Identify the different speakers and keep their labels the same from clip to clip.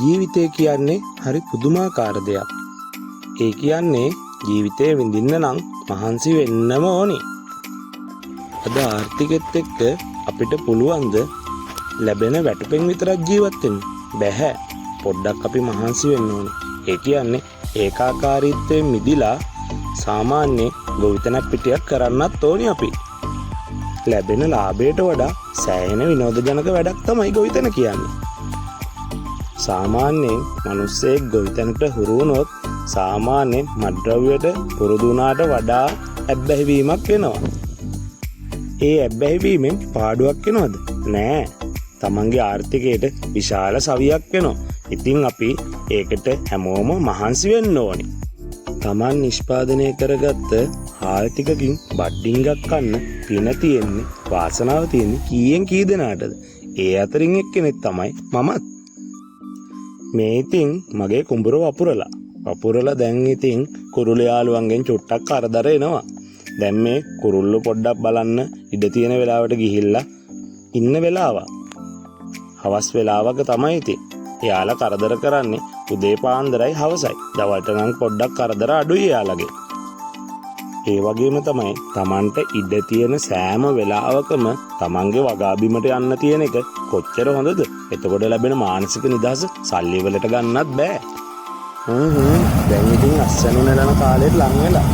Speaker 1: ජීවිතය කියන්නේ හරි පුදුමාකාර දෙයක්. ඒ කියන්නේ ජීවිතේ විඳින්න නම් මහන්සි වෙන්නම ඕනි. අද ආර්ථිකෙත් එක්ක අපිට පුළුවන්ද ලැබෙන වැටුපෙන් විතරක් ජීවත් වෙන්න? බැහැ. පොඩ්ඩක් අපි මහන්සි වෙන්න ඕනි. ඒ කියන්නේ ඒකාකාරීත්වයෙන් මිදිලා සාමාන්‍ය ගොවිතැනක් පිටියක් කරන්නත් ඕනි අපි. ලැබෙන ලාභයට වඩා සෑහෙන විනෝදජනක වැඩක් තමයි ගොවිතැන කියන්නේ. සාමාන්‍යයෙන් මිනිස්සෙක් ගොවිතැනට හුරු වුණොත් සාමාන්‍යයෙන් මත්ද්‍රව්‍යයට පුරුදු වුණාට වඩා ඇබ්බැහි වීමක් වෙනවා. ඒ ඇබ්බැහි වීමෙන් පාඩුවක් වෙනවද? නෑ. තමන්ගේ ආර්ථිකයට විශාල සවියක් වෙනවා. ඉතින් අපි ඒකට හැමෝම මහන්සි වෙන්න ඕනි. තමන් නිෂ්පාදනය කරගත්ත හාල් ටිකකින් බඩ්ඩින්ගක් කන්න පින තියෙන්නේ, වාසනාව තියෙන්නේ කීයෙන් කී දෙනාටද? ඒ අතරින් එක්කෙනෙක් තමයි මමත්. මේ ඉතින් මගේ කුඹුර වපුරලා දැන් ඉතින් කුරුළු යාළුවන්ගෙන් චුට්ටක් කරදර එනවා. දැන් මේ කුරුල්ලු පොඩ්ඩක් බලන්න ඉඩ තියෙන වෙලාවට ගිහිල්ලා ඉන්න වෙලාව. හවස් වෙලාවක තමයි ඉතින්. එයාලා කරදර කරන්නේ උදේ පාන්දරයි හවසයි. දවල්ට නම් පොඩ්ඩක් කරදර අඩුයි එයාලගේ. ඒ වගේම තමයි Tamanට ඉඩ තියෙන සෑම වෙලාවකම Tamanගේ වගා බිමට යන්න තියෙන එක කොච්චර හොඳද? එතකොට ලැබෙන මානසික නිදහස සල්ලි වලට ගන්නත් බෑ. දැන් ඉතින් අස්සනු නෙලන කාලෙට ලං වෙලා.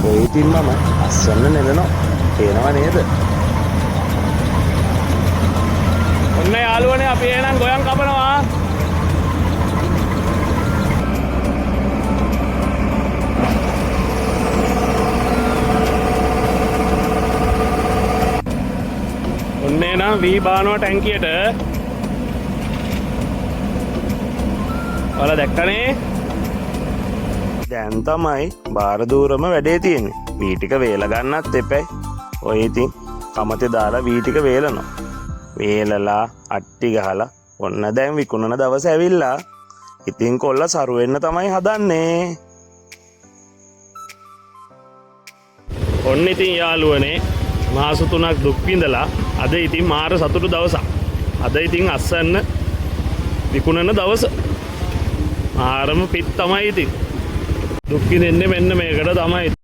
Speaker 1: ඔය ඉතින් මම අස්සන්න නෙලනවා. තේනව නේද? ඔන්න යාළුවනේ අපි එහෙනම් ගොයන් කපනවා. ඔන්නේ නම් වී බානවා ටැංකියට. ඔයාලා දැක්කනේ? දැන් තමයි බාර දూరుම වැඩේ තියෙන්නේ. වී ටික වේල ගන්නත් එපැයි. ඔය ඉතින් කමතේ දාලා වී ටික වේලනවා. වේලලා අට්ටි ගහලා ඔන්න දැන් විකුණන දවස ඇවිල්ලා. ඉතින් කොල්ල සරු වෙන්න තමයි හදන්නේ. ඔන්න ඉතින් යාළුවනේ මාස 3ක් දුක් විඳලා අද ඉතින් මාර සතුටු දවසක්. අද ඉතින් අස්සන්න විකුණන දවස. මාරම පිට තමයි ඉතින්. දුක් විඳින්නේ මෙන්න මේකට තමයි.